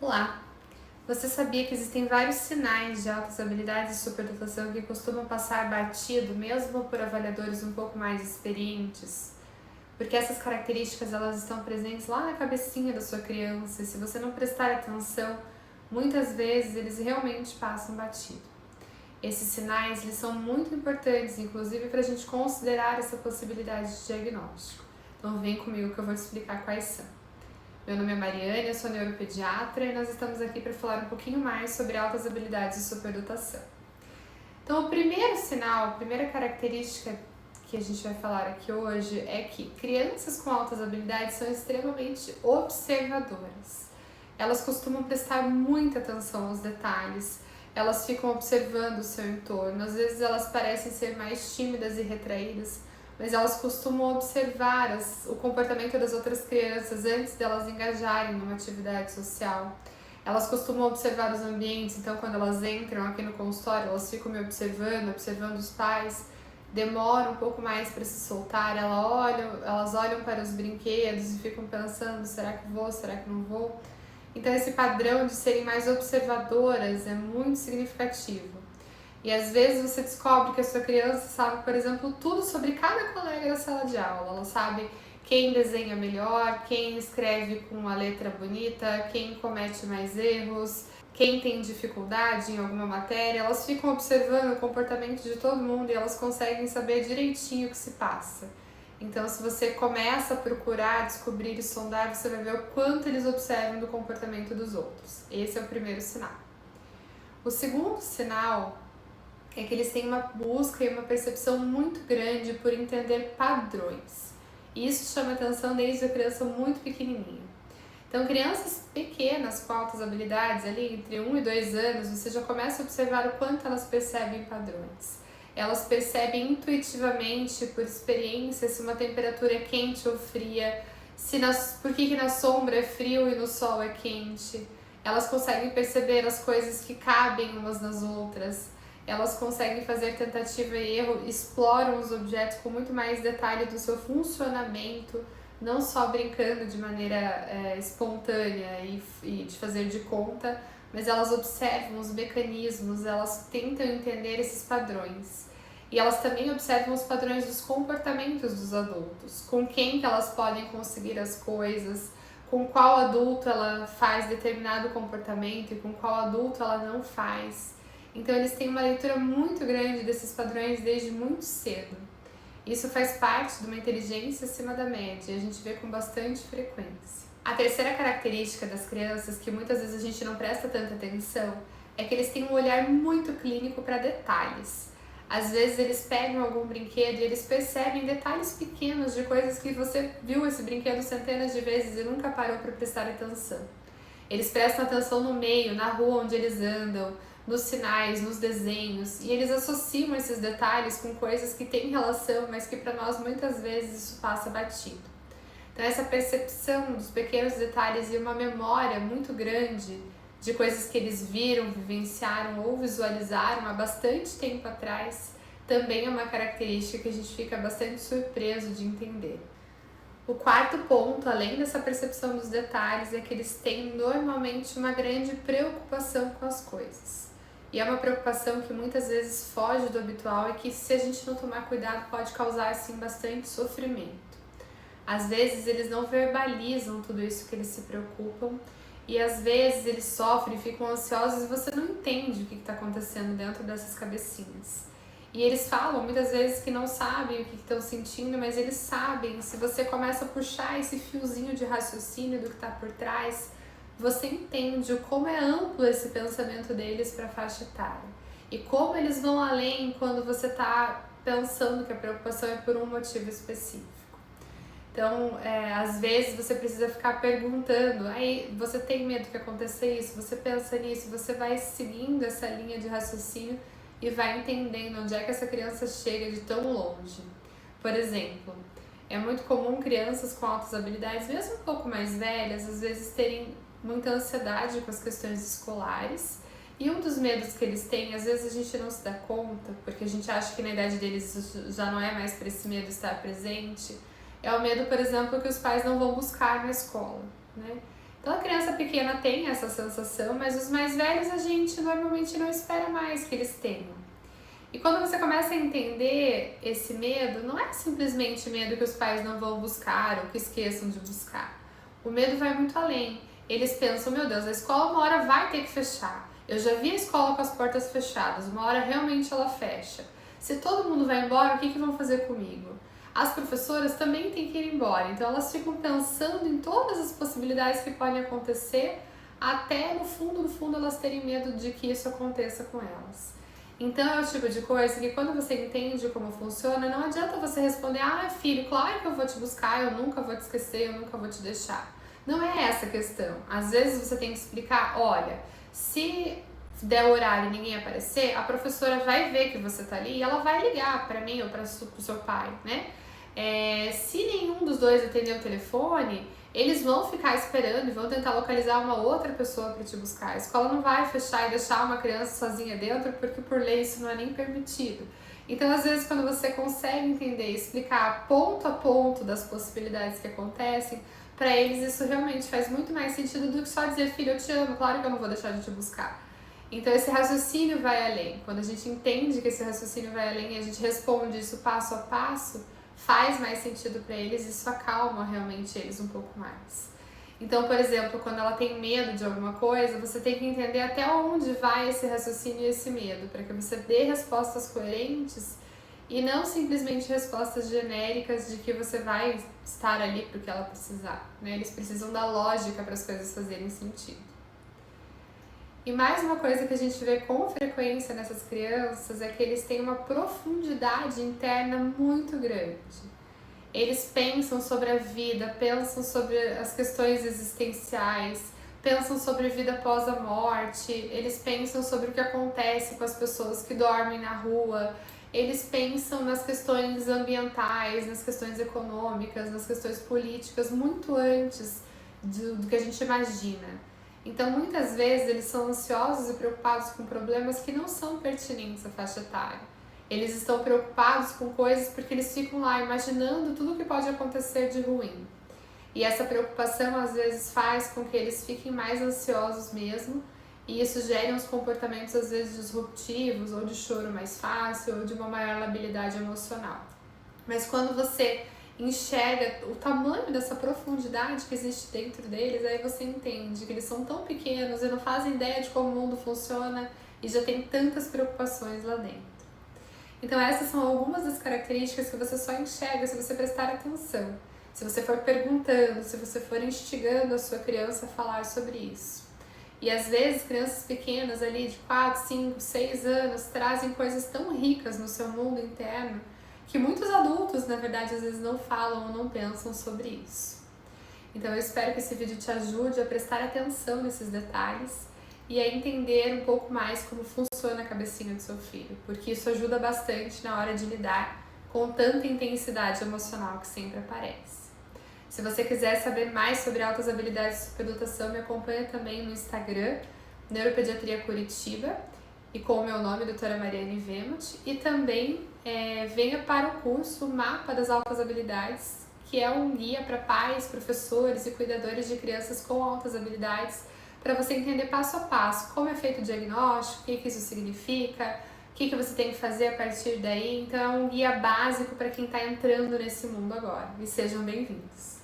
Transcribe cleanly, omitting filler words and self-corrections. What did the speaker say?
Olá! Você sabia que existem vários sinais de altas habilidades e superdotação que costumam passar batido, mesmo por avaliadores um pouco mais experientes? Porque essas características elas estão presentes lá na cabecinha da sua criança e se você não prestar atenção, muitas vezes eles realmente passam batido. Esses sinais eles são muito importantes, inclusive para a gente considerar essa possibilidade de diagnóstico. Então vem comigo que eu vou te explicar quais são. Meu nome é Mariane, eu sou neuropediatra e nós estamos aqui para falar um pouquinho mais sobre altas habilidades e superdotação. Então, o primeiro sinal, a primeira característica que a gente vai falar aqui hoje é que crianças com altas habilidades são extremamente observadoras. Elas costumam prestar muita atenção aos detalhes, elas ficam observando o seu entorno, às vezes elas parecem ser mais tímidas e retraídas, mas elas costumam observar o comportamento das outras crianças antes delas engajarem numa atividade social. Elas costumam observar os ambientes, então quando elas entram aqui no consultório, elas ficam me observando os pais, demoram um pouco mais para se soltar, elas olham para os brinquedos e ficam pensando, será que vou, será que não vou? Então esse padrão de serem mais observadoras é muito significativo. E às vezes você descobre que a sua criança sabe, por exemplo, tudo sobre cada colega da sala de aula. Ela sabe quem desenha melhor, quem escreve com uma letra bonita, quem comete mais erros, quem tem dificuldade em alguma matéria. Elas ficam observando o comportamento de todo mundo e elas conseguem saber direitinho o que se passa. Então, se você começa a procurar, descobrir e sondar, você vai ver o quanto eles observam do comportamento dos outros. Esse é o primeiro sinal. O segundo sinal é que eles têm uma busca e uma percepção muito grande por entender padrões. E isso chama atenção desde a criança muito pequenininha. Então, crianças pequenas com altas habilidades, ali entre 1 e 2 anos, você já começa a observar o quanto elas percebem padrões. Elas percebem intuitivamente, por experiência, se uma temperatura é quente ou fria, por que na sombra é frio e no sol é quente. Elas conseguem perceber as coisas que cabem umas nas outras. Elas conseguem fazer tentativa e erro, exploram os objetos com muito mais detalhe do seu funcionamento, não só brincando de maneira espontânea e de fazer de conta, mas elas observam os mecanismos, elas tentam entender esses padrões. E elas também observam os padrões dos comportamentos dos adultos, com quem que elas podem conseguir as coisas, com qual adulto ela faz determinado comportamento e com qual adulto ela não faz. Então eles têm uma leitura muito grande desses padrões desde muito cedo. Isso faz parte de uma inteligência acima da média e a gente vê com bastante frequência. A terceira característica das crianças, que muitas vezes a gente não presta tanta atenção, é que eles têm um olhar muito clínico para detalhes. Às vezes eles pegam algum brinquedo e eles percebem detalhes pequenos de coisas que você viu esse brinquedo centenas de vezes e nunca parou para prestar atenção. Eles prestam atenção no meio, na rua onde eles andam, nos sinais, nos desenhos, e eles associam esses detalhes com coisas que têm relação, mas que para nós muitas vezes isso passa batido. Então essa percepção dos pequenos detalhes e uma memória muito grande de coisas que eles viram, vivenciaram ou visualizaram há bastante tempo atrás, também é uma característica que a gente fica bastante surpreso de entender. O quarto ponto, além dessa percepção dos detalhes, é que eles têm normalmente uma grande preocupação com as coisas. E é uma preocupação que muitas vezes foge do habitual e que, se a gente não tomar cuidado, pode causar assim bastante sofrimento. Às vezes eles não verbalizam tudo isso que eles se preocupam e às vezes eles sofrem e ficam ansiosos e você não entende o que está acontecendo dentro dessas cabecinhas. E eles falam muitas vezes que não sabem o que estão sentindo, mas eles sabem. Se você começa a puxar esse fiozinho de raciocínio do que está por trás, você entende o como é amplo esse pensamento deles para a faixa etária. E como eles vão além quando você está pensando que a preocupação é por um motivo específico. Então, às vezes você precisa ficar perguntando, aí você tem medo que aconteça isso, você pensa nisso, você vai seguindo essa linha de raciocínio e vai entendendo onde é que essa criança chega de tão longe. Por exemplo, é muito comum crianças com altas habilidades, mesmo um pouco mais velhas, às vezes terem muita ansiedade com as questões escolares. E um dos medos que eles têm, às vezes a gente não se dá conta, porque a gente acha que na idade deles já não é mais para esse medo estar presente, é o medo, por exemplo, que os pais não vão buscar na escola, né? Então a criança pequena tem essa sensação, mas os mais velhos a gente normalmente não espera mais que eles tenham. E quando você começa a entender esse medo, não é simplesmente medo que os pais não vão buscar ou que esqueçam de buscar. O medo vai muito além. Eles pensam, meu Deus, a escola uma hora vai ter que fechar. Eu já vi a escola com as portas fechadas, uma hora realmente ela fecha. Se todo mundo vai embora, o que vão fazer comigo? As professoras também têm que ir embora, então elas ficam pensando em todas as possibilidades que podem acontecer, até no fundo elas terem medo de que isso aconteça com elas. Então é o tipo de coisa que quando você entende como funciona, não adianta você responder, filho, claro que eu vou te buscar, eu nunca vou te esquecer, eu nunca vou te deixar. Não é essa a questão. Às vezes você tem que explicar, olha, se der o horário e ninguém aparecer, a professora vai ver que você tá ali e ela vai ligar para mim ou para o seu pai, né? Se nenhum dos dois atender o telefone, eles vão ficar esperando e vão tentar localizar uma outra pessoa para te buscar. A escola não vai fechar e deixar uma criança sozinha dentro, porque por lei isso não é nem permitido. Então, às vezes, quando você consegue entender e explicar ponto a ponto das possibilidades que acontecem, para eles isso realmente faz muito mais sentido do que só dizer, filho, eu te amo, claro que eu não vou deixar de te buscar. Então esse raciocínio vai além. Quando a gente entende que esse raciocínio vai além e a gente responde isso passo a passo, faz mais sentido para eles e isso acalma realmente eles um pouco mais. Então, por exemplo, quando ela tem medo de alguma coisa, você tem que entender até onde vai esse raciocínio e esse medo, para que você dê respostas coerentes e não simplesmente respostas genéricas de que você vai estar ali para o que ela precisar, né? Eles precisam da lógica para as coisas fazerem sentido. E mais uma coisa que a gente vê com frequência nessas crianças é que eles têm uma profundidade interna muito grande. Eles pensam sobre a vida, pensam sobre as questões existenciais, pensam sobre a vida após a morte, eles pensam sobre o que acontece com as pessoas que dormem na rua, eles pensam nas questões ambientais, nas questões econômicas, nas questões políticas, muito antes do que a gente imagina. Então, muitas vezes, eles são ansiosos e preocupados com problemas que não são pertinentes à faixa etária. Eles estão preocupados com coisas porque eles ficam lá imaginando tudo o que pode acontecer de ruim. E essa preocupação, às vezes, faz com que eles fiquem mais ansiosos mesmo, e isso gera uns comportamentos, às vezes, disruptivos, ou de choro mais fácil, ou de uma maior labilidade emocional. Mas quando você enxerga o tamanho dessa profundidade que existe dentro deles, aí você entende que eles são tão pequenos e não fazem ideia de como o mundo funciona e já tem tantas preocupações lá dentro. Então essas são algumas das características que você só enxerga se você prestar atenção, se você for perguntando, se você for instigando a sua criança a falar sobre isso. E às vezes crianças pequenas ali de 4, 5, 6 anos trazem coisas tão ricas no seu mundo interno que muitos adultos, na verdade, às vezes não falam ou não pensam sobre isso. Então eu espero que esse vídeo te ajude a prestar atenção nesses detalhes e a entender um pouco mais como funciona a cabecinha do seu filho, porque isso ajuda bastante na hora de lidar com tanta intensidade emocional que sempre aparece. Se você quiser saber mais sobre altas habilidades de superdotação, me acompanha também no Instagram, Neuropediatria Curitiba, e com o meu nome, doutora Mariane Vemuth, e também venha para o curso Mapa das Altas Habilidades, que é um guia para pais, professores e cuidadores de crianças com altas habilidades, para você entender passo a passo como é feito o diagnóstico, o que isso significa, o que você tem que fazer a partir daí. Então é um guia básico para quem está entrando nesse mundo agora. E sejam bem-vindos!